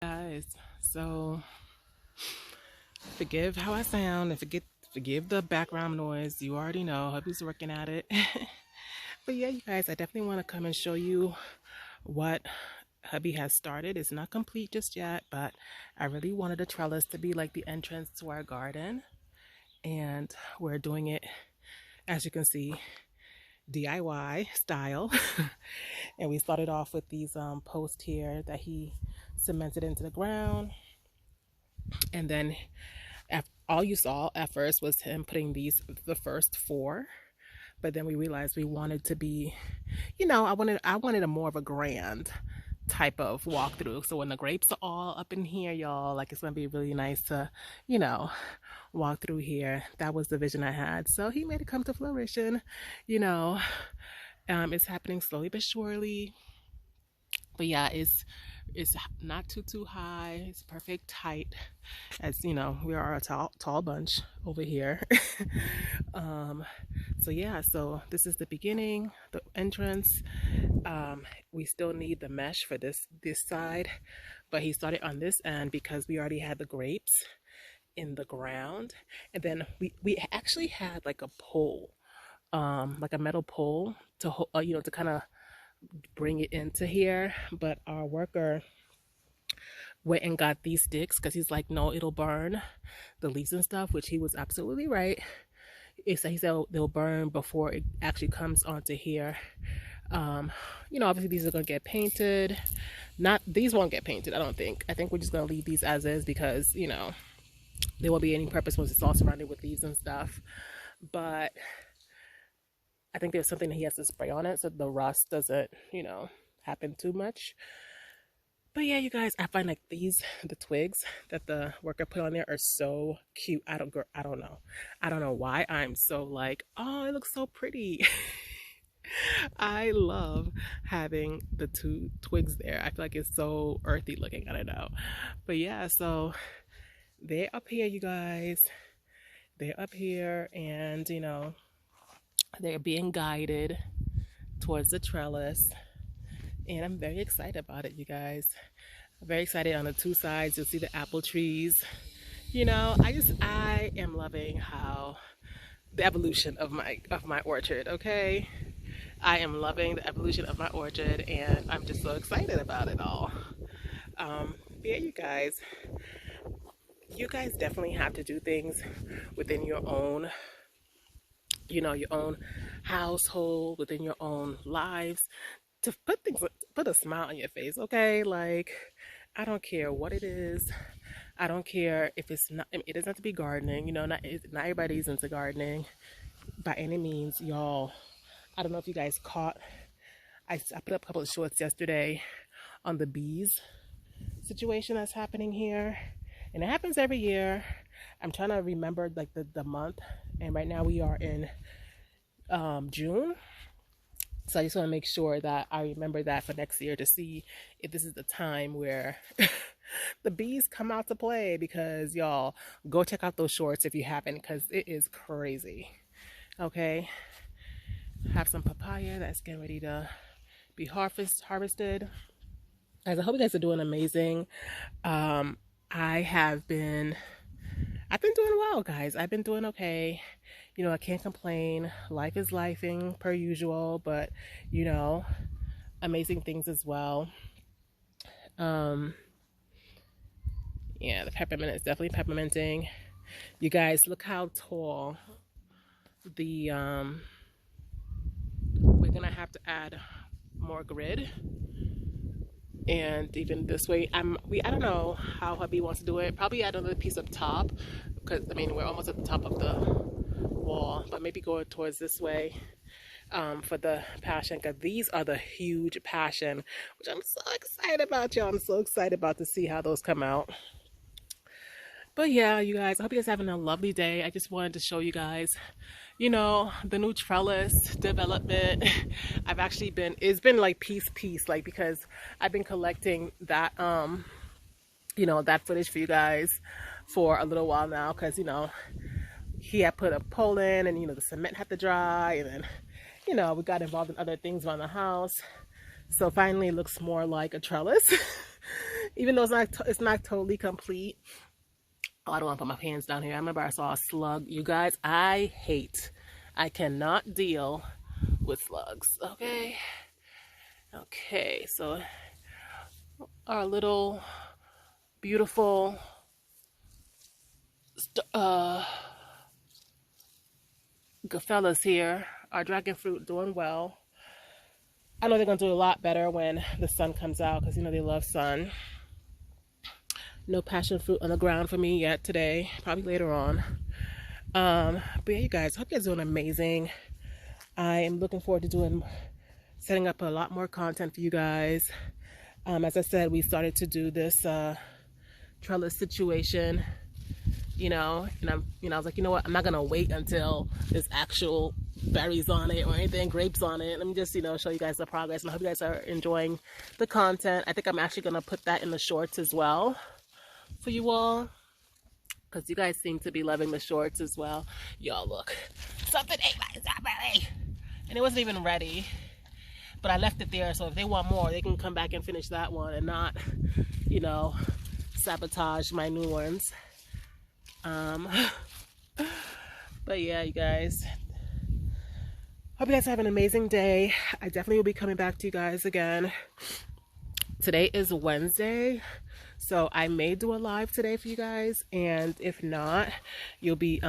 Guys, so forgive how I sound and forgive the background noise. You already know hubby's working at it. But yeah, you guys, I definitely want to come and show you what hubby has started. It's not complete just yet, but I really wanted a trellis to be like the entrance to our garden, and we're doing it, as you can see, DIY style. And we started off with these posts here that he cemented into the ground, and then all you saw at first was him putting the first four, but then we realized we wanted to be, I wanted a more of a grand type of walkthrough. So when the grapes are all up in here, y'all, like, it's gonna be really nice to, walk through here. That was the vision I had. So he made it come to fruition. It's happening slowly but surely. But yeah, It's not too high. It's perfect height. As you know, we are a tall bunch over here. um, so yeah, so this is the beginning, the entrance. We still need the mesh for this side, but he started on this end because we already had the grapes in the ground, and then we actually had like a pole, like a metal pole to to kind of bring it into here, but our worker went and got these sticks because he's like, no, it'll burn the leaves and stuff, which he was absolutely right. He said they'll burn before it actually comes onto here. Obviously these are gonna get painted. Not these won't get painted, I don't think. I think we're just gonna leave these as is because there won't be any purpose once it's all surrounded with leaves and stuff. But I think there's something that he has to spray on it so the rust doesn't, happen too much. But yeah, you guys, I find like the twigs that the worker put on there are so cute. I don't know. I don't know why I'm so like, oh, it looks so pretty. I love having the two twigs there. I feel like it's so earthy looking. I don't know. But yeah, so they're up here, you guys. They're up here and, they're being guided towards the trellis. And I'm very excited about it, you guys. I'm very excited on the two sides. You'll see the apple trees. I am loving how the evolution of my orchard, okay? I am loving the evolution of my orchard and I'm just so excited about it all. Yeah, you guys definitely have to do things within your own, your own household, within your own lives, to put a smile on your face, okay? Like, I don't care what it is. I don't care if it doesn't have to be gardening. Not everybody's into gardening by any means, y'all. I don't know if you guys caught, I put up a couple of shorts yesterday on the bees situation that's happening here. And it happens every year. I'm trying to remember like the month. And right now we are in June. So I just want to make sure that I remember that for next year to see if this is the time where the bees come out to play, because y'all go check out those shorts if you haven't, because it is crazy. Okay. Have some papaya that's getting ready to be harvested. Guys, I hope you guys are doing amazing. I've been doing well, guys. I've been doing okay. I can't complain. Life is lifing per usual, but amazing things as well. Yeah, the peppermint is definitely pepperminting. You guys, look how tall the we're gonna have to add more grid. And even this way, I don't know how hubby wants to do it. Probably add another piece up top, because we're almost at the top of the wall, but maybe go towards this way for the passion, because these are the huge passion, which I'm so excited about, y'all. I'm so excited about to see how those come out. But yeah, you guys, I hope you guys are having a lovely day. I just wanted to show you guys, the new trellis development. It's been like piece, like, because I've been collecting that, that footage for you guys for a little while now, because, he had put a pole in and, the cement had to dry, and then, we got involved in other things around the house. So finally it looks more like a trellis, even though it's not totally complete. Oh, I don't want to put my hands down here. I remember I saw a slug. You guys, I cannot deal with slugs, okay? Okay, so our little beautiful fellas here, our dragon fruit, doing well. I know they're going to do a lot better when the sun comes out, because, they love sun. No passion fruit on the ground for me yet today, probably later on. But yeah, you guys, hope you guys are doing amazing. I am looking forward to setting up a lot more content for you guys. As I said, we started to do this trellis situation you know, and I was like, you know what, I'm not gonna wait until there's actual berries on it or anything, grapes on it. Let me just, show you guys the progress, and I hope you guys are enjoying the content. I think I'm actually gonna put that in the shorts as well for you all, because you guys seem to be loving the shorts as well. Y'all, look, something ate my strawberry, and it wasn't even ready, but I left it there, so if they want more, they can come back and finish that one and not, sabotage my new ones. But yeah, you guys, hope you guys have an amazing day. I definitely will be coming back to you guys again. Today is Wednesday, so I may do a live today for you guys, and if not, you'll be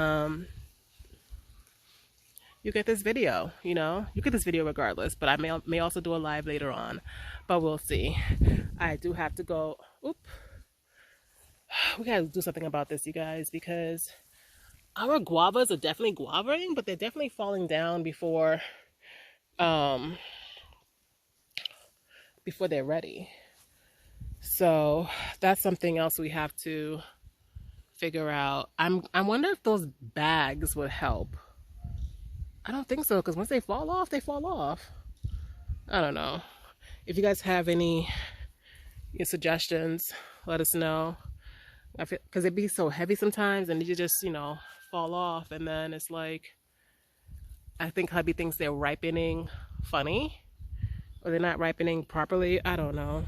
you get this video, you get this video regardless, but I may also do a live later on, but we'll see. I do have to go. Oop. We gotta do something about this, you guys, because our guavas are definitely guavaing, but they're definitely falling down before they're ready. So that's something else we have to figure out. I wonder if those bags would help. I don't think so, because once they fall off, they fall off. I don't know. If you guys have any suggestions, let us know. I feel, because it'd be so heavy sometimes, and you just, fall off, and then it's like, I think hubby thinks they're ripening funny, or they're not ripening properly. I don't know.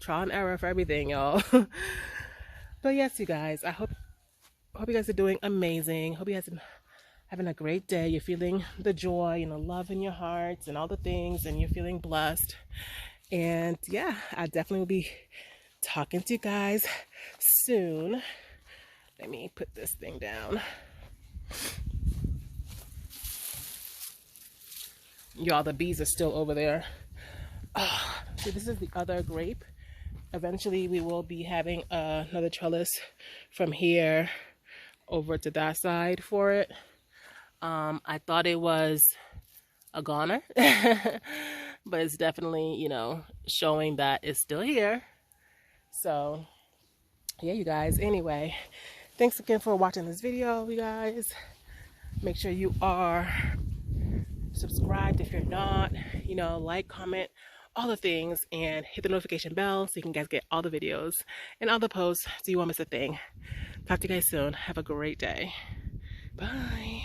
Trial and error for everything, y'all. But yes, you guys, I hope you guys are doing amazing. Hope you guys are having a great day. You're feeling the joy and the love in your hearts and all the things, and you're feeling blessed. And yeah, I definitely will be talking to you guys soon. Let me put this thing down. Y'all, the bees are still over there. So this is the other grape. Eventually we will be having another trellis from here over to that side for it. I thought it was a goner, but it's definitely, showing that it's still here. So yeah, you guys, anyway, thanks again for watching this video, you guys. Make sure you are subscribed if you're not, like, comment, all the things, and hit the notification bell so you can guys get all the videos and all the posts so you won't miss a thing. Talk to you guys soon. Have a great day. Bye.